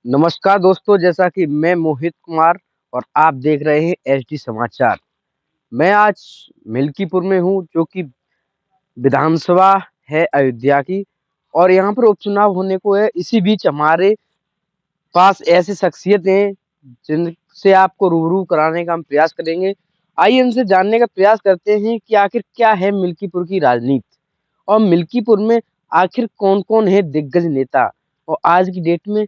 नमस्कार दोस्तों, जैसा कि मैं मोहित कुमार और आप देख रहे हैं एचडी समाचार। मैं आज मिल्कीपुर में हूँ, जो कि विधानसभा है अयोध्या की, और यहाँ पर उपचुनाव होने को है। इसी बीच हमारे पास ऐसी शख्सियत हैं जिनसे आपको रूबरू कराने का हम प्रयास करेंगे। आइए इनसे जानने का प्रयास करते हैं कि आखिर क्या है मिल्कीपुर की राजनीति, और मिल्कीपुर में आखिर कौन-कौन है दिग्गज नेता, और आज की डेट में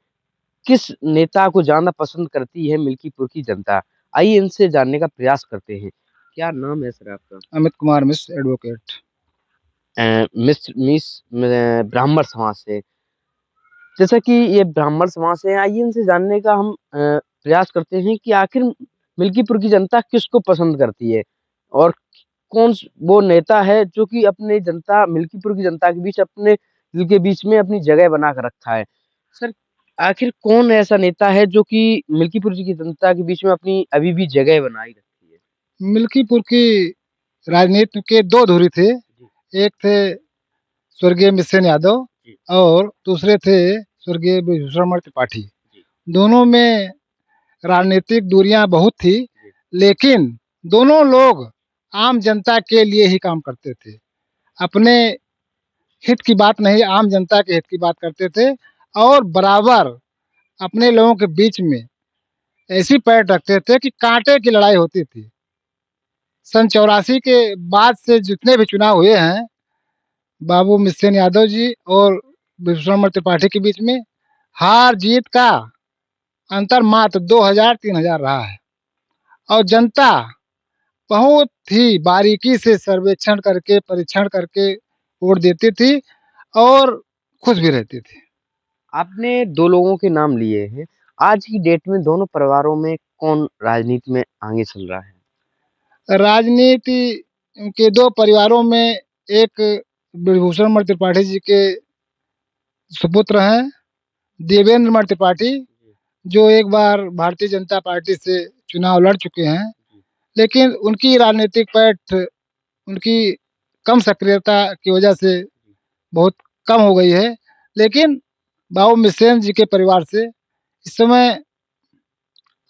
किस नेता को ज़्यादा पसंद करती है मिल्कीपुर की जनता? आइए इनसे जानने का प्रयास करते हैं। क्या नाम है सर आपका? अमित कुमार मिश्र एडवोकेट। मिस ब्राह्मण समाज से। जैसा कि ये ब्राह्मण समाज से हैं, आइए इनसे जानने का हम प्रयास करते हैं कि आखिर मिल्कीपुर की जनता किसको पसंद करती है, और कौन वो नेता है जो कि अपने जनता मिल्कीपुर की जनता के बीच अपने दिल के बीच में अपनी जगह बना कर रखा है। सर, आखिर कौन ऐसा नेता है जो कि मिल्कीपुर की जनता के बीच में अपनी अभी भी जगह बनाई रखी है? मिल्कीपुर की राजनीति के दो धुरी थे। जी, एक थे स्वर्गीय मिशन यादव जी, और दूसरे थे स्वर्गीय विभूषण त्रिपाठी। जी, दोनों में राजनीतिक दूरियां बहुत थी, जी, लेकिन दोनों लोग आम जनता के लिए ही काम करते थे। अपने हित की बात नहीं, आम जनता के हित की बात करते थे और बराबर अपने लोगों के बीच में ऐसी पैठ रखते थे कि कांटे की लड़ाई होती थी। सन 84 के बाद से जितने भी चुनाव हुए हैं, बाबू मिशन यादव जी और विश्वम्बर त्रिपाठी के बीच में हार-जीत का अंतर मात्र 2000-3000 रहा है और जनता बहुत ही बारीकी से सर्वेक्षण करके, परीक्षण करके वोट देती थी और खुश भी रहती थी। आपने 2 लोगों के नाम लिए हैं। आज की डेट में दोनों परिवारों में कौन राजनीति में आगे चल रहा है? राजनीति के 2 परिवारों में एक विभूषण मर त्रिपाठी जी के सुपुत्र हैं, देवेंद्र मर त्रिपाठी, जी, जो एक बार भारतीय जनता पार्टी से चुनाव लड़ चुके हैं, जी, लेकिन उनकी राजनीतिक पैठ उनकी कम सक्रियता की वजह से जी, बहुत कम हो गई है। लेकिन बाबू मिश्रण जी के परिवार से इस समय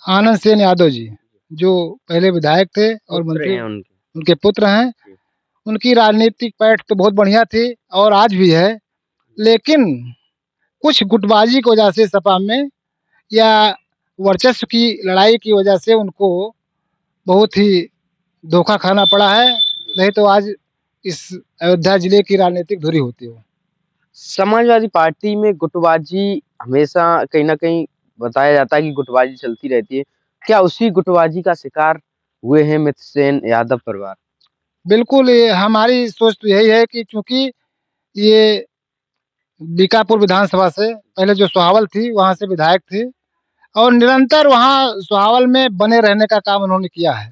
आनंद सेन यादव जी, जी। जो पहले विधायक थे और पुत्र मंत्री हैं उनके। उनके पुत्र हैं। जी, उनकी राजनीतिक पैठ तो बहुत बढ़िया थी और आज भी है, लेकिन कुछ गुटबाजी की वजह से सपा में या वर्चस्व की लड़ाई की वजह से उनको बहुत ही धोखा खाना पड़ा है, जी। नहीं तो आज इस अयोध्या जिले की राजनीतिक धुरी होती हो। समाजवादी पार्टी में गुटबाजी हमेशा कहीं न कहीं बताया जाता है कि गुटबाजी चलती रहती है। क्या उसी गुटबाजी का शिकार हुए हैं मित्रसेन यादव परिवार? बिल्कुल, ये हमारी सोच तो यही है कि चूँकि ये बीकापुर विधानसभा से पहले जो सोहावल थी, वहाँ से विधायक थे और निरंतर वहाँ सोहावल में बने रहने का काम उन्होंने किया है।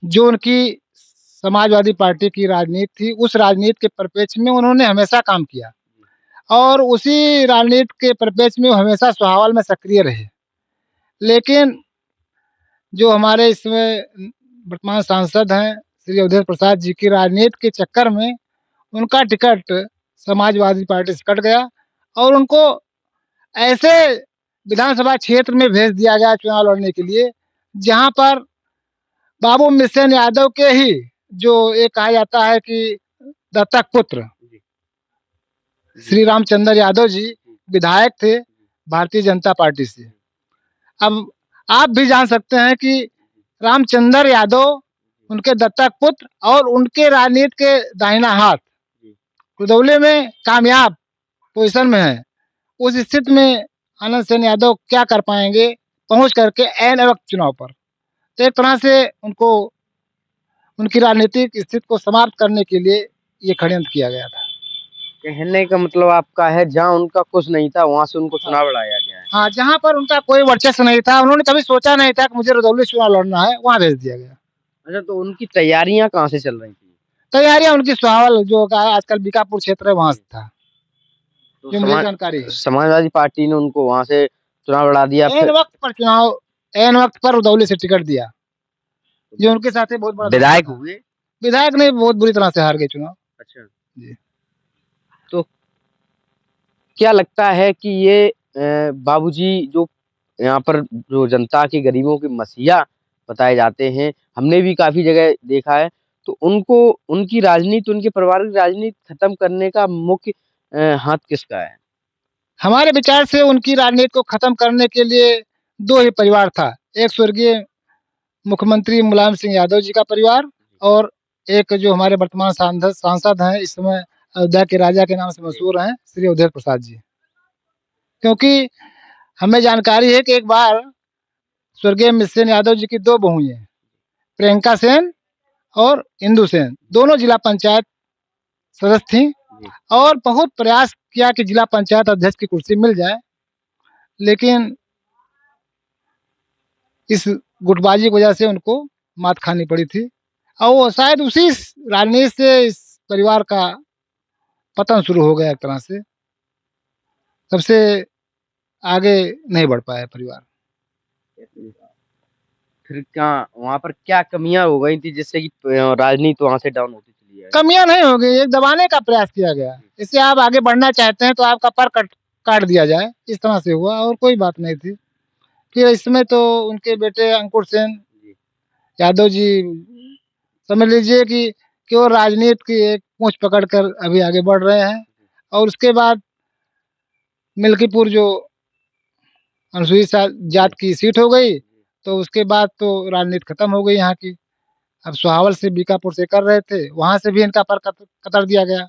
जो उनकी समाजवादी पार्टी की राजनीति थी, उस राजनीति के परिप्रेक्ष्य में उन्होंने हमेशा काम किया और उसी राजनीति के परिप्रेक्ष्य में वो हमेशा सोहावल में सक्रिय रहे। लेकिन जो हमारे इसमें वर्तमान सांसद हैं, श्री अवधेश प्रसाद जी की राजनीति के चक्कर में उनका टिकट समाजवादी पार्टी से कट गया और उनको ऐसे विधानसभा क्षेत्र में भेज दिया गया चुनाव लड़ने के लिए, जहाँ पर बाबू मिशन यादव के ही जो ये कहा जाता है कि दत्तक पुत्र जी, जी, श्री रामचंद्र यादव जी जी, विधायक थे जी, भारतीय जनता पार्टी से। जी, अब आप भी जान सकते हैं कि रामचंद्र यादव उनके दत्तक पुत्र और उनके राजनीति के दाहिना हाथ जी। रुदौली में कामयाब पोजीशन में है। उस स्थिति में आनंद सेन यादव क्या कर पाएँगे पहुँच करके ऐन वक़्त चुनाव पर। तो एक तरह से उनको उनकी राजनीतिक स्थिति को समाप्त करने के लिए ये षड्यंत्र किया गया था। कहने का मतलब आपका है जहाँ उनका कुछ नहीं था, वहाँ से उनको हाँ। चुनाव लड़ाया गया है। हाँ, जहाँ पर उनका कोई वर्चस्व नहीं था, उन्होंने कभी सोचा नहीं था कि मुझे रुदौली चुनाव लड़ना है, वहाँ भेज दिया गया। अच्छा, तो उनकी तैयारियाँ कहाँ से चल रही थी? तैयारियाँ उनकी सुहावल जो का आजकल बीकापुर क्षेत्र है वहाँ जी। से था, तो जो मुझे जानकारी है। समाजवादी पार्टी ने उनको वहाँ से चुनाव लड़ा दिया फिर। ऐन वक़्त पर रुदौली से टिकट दिया, जो उनके साथ ही बहुत बड़ा धोखा विधायक था। हुए। विधायक नहीं बहुत बुरी तरह से हार गए चुनाव। अच्छा। जी। तो क्या लगता है कि ये बाबूजी जो यहाँ पर जो जनता के गरीबों के मसीहा बताए जाते हैं, हमने भी काफ़ी जगह देखा है, तो उनको उनकी राजनीति, उनके परिवार की राजनीति खत्म करने का मुख्य हाथ किसका है? हमारे विचार से उनकी राजनीति को खत्म करने के लिए 2 ही परिवार था। एक स्वर्गीय मुख्यमंत्री मुलायम सिंह यादव जी का परिवार और एक जो हमारे वर्तमान सांसद हैं, इस समय अयोध्या के राजा के नाम से मशहूर हैं, श्री अवधेश प्रसाद जी। क्योंकि हमें जानकारी है कि एक बार स्वर्गीय मिसेन यादव जी की 2 बहुएँ हैं, प्रियंका सेन और इंदु सेन, दोनों जिला पंचायत सदस्य थीं और बहुत प्रयास किया कि जिला पंचायत अध्यक्ष की कुर्सी मिल जाए, लेकिन इस गुटबाजी की वजह से उनको मात खानी पड़ी थी और वो शायद उसी राजनीति से इस परिवार का पतन शुरू हो गया एक तरह से। तब से आगे नहीं बढ़ पाया परिवार। फिर क्या वहाँ पर क्या कमियाँ हो गई थी जिससे कि राजनीति वहाँ से डाउन होती चली आई? कमियाँ नहीं हो गई, एक दबाने का प्रयास किया गया। इससे आप आगे बढ़ना चाहते हैं तो आपका पर काट दिया जाए, इस तरह से हुआ और कोई बात नहीं थी। फिर इसमें तो उनके बेटे अंकुर सेन यादव जी समझ लीजिए कि वो राजनीति की एक पूँछ पकड़ कर अभी आगे बढ़ रहे हैं और उसके बाद मिल्कीपुर जो अनुसूचित जात की सीट हो गई, तो उसके बाद तो राजनीति खत्म हो गई यहाँ की। अब सोहावल से बीकापुर से कर रहे थे, वहाँ से भी इनका पर कतर दिया गया।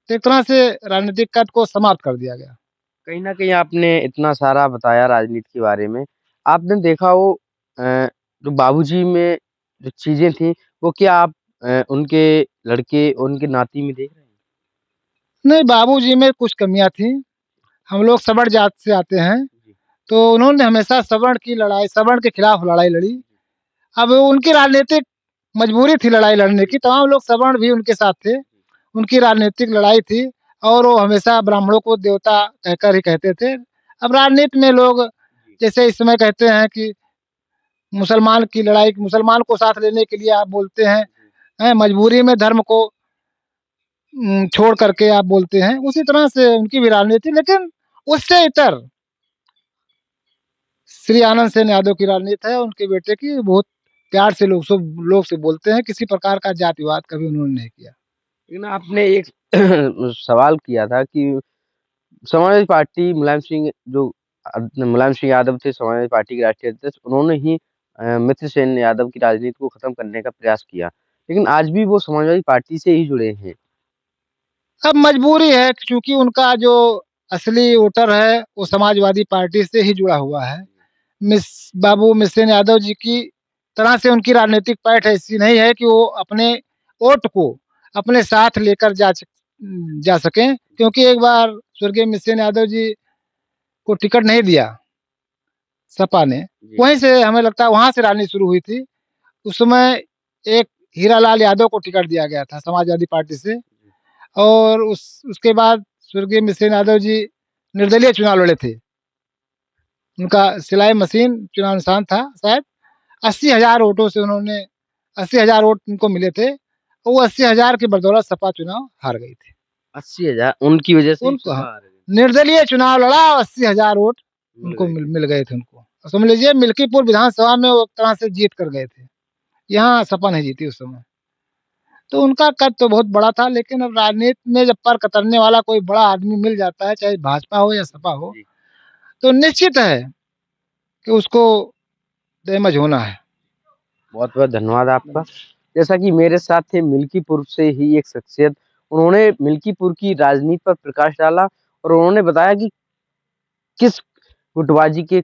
तो एक तरह से राजनीतिक कद को समाप्त कर दिया गया। कहीं न कहीं आपने इतना सारा बताया राजनीति के बारे में। आपने देखा हो जो बाबूजी में जो चीज़ें थी, वो क्या आप उनके लड़के, उनके नाती में देख रहे हैं? नहीं, बाबूजी में कुछ कमियाँ थी। हम लोग सवर्ण जात से आते हैं, जी, तो उन्होंने हमेशा सवर्ण के खिलाफ लड़ाई लड़ी। अब उनकी राजनीतिक मजबूरी थी लड़ाई लड़ने की, तमाम लोग सवर्ण भी उनके साथ थे। उनकी राजनीतिक लड़ाई थी और वो हमेशा ब्राह्मणों को देवता कहकर ही कहते थे। अब राजनीति में लोग जैसे इस समय कहते हैं कि मुसलमान को साथ लेने के लिए आप बोलते हैं, मजबूरी में धर्म को छोड़ करके आप बोलते हैं, उसी तरह से उनकी भी राजनीति, लेकिन उससे इतर श्री आनंद सेन यादव की राजनीति है, उनके बेटे की बहुत प्यार से लोग से बोलते हैं, किसी प्रकार का जातिवाद कभी उन्होंने नहीं किया। लेकिन आपने एक सवाल किया था कि समाजवादी पार्टी मुलायम सिंह यादव थे समाजवादी पार्टी के राष्ट्रीय अध्यक्ष, उन्होंने ही मित्र सेन यादव की राजनीति को खत्म करने का प्रयास किया। लेकिन आज भी वो समाजवादी पार्टी से ही जुड़े हैं। अब मजबूरी है क्योंकि उनका जो असली वोटर है, वो समाजवादी पार्टी से ही जुड़ा हुआ है। बाबू मिसेन यादव जी की तरह से उनकी राजनीतिक पैठ ऐसी नहीं है कि वो अपने वोट को अपने साथ लेकर जा सकें, क्योंकि एक बार स्वर्गीय मिसेन यादव जी को टिकट नहीं दिया सपा ने, जी, वहीं से हमें लगता है वहाँ से राजनीति शुरू हुई थी। उस समय एक हीरालाल यादव को टिकट दिया गया था समाजवादी पार्टी से और उसके बाद स्वर्गीय मिसेन यादव जी निर्दलीय चुनाव लड़े थे। उनका सिलाई मशीन चुनाव निशान था शायद। 80,000 वोटों से उन्होंने 80,000 वोट उनको मिले थे। वो 80,000 की बदौलत सपा चुनाव हार गई थी। 80,000 उनकी वजह से ही उनको सपा हाँ, हार गई। निर्दलीय चुनाव लड़ा और 80,000 वोट मिल उनको गए। मिल गए थे उनको। और समझ लीजिए मिल्कीपुर विधानसभा में वो एक तरह से जीत कर गए थे। यहाँ सपा नहीं जीती उस समय। तो उनका कद तो बहुत बड़ा था, लेकिन अब राजनीति में जब पर कतरने वाला कोई बड़ा आदमी मिल जाता है, चाहे भाजपा हो या सपा हो, जी, तो निश्चित है कि उसको डैमेज होना है। बहुत-बहुत धन्यवाद आपका। जैसा कि मेरे साथ थे मिल्कीपुर से ही एक शख्सियत, उन्होंने मिल्कीपुर की राजनीति पर प्रकाश डाला और उन्होंने बताया कि किस गुटबाजी के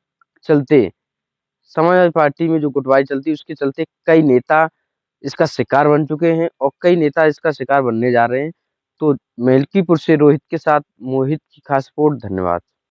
चलते समाजवादी पार्टी में जो गुटबाजी चलती है उसके चलते कई नेता इसका शिकार बन चुके हैं और कई नेता इसका शिकार बनने जा रहे हैं। तो मिल्कीपुर से रोहित के साथ मोहित की खास रिपोर्ट। धन्यवाद।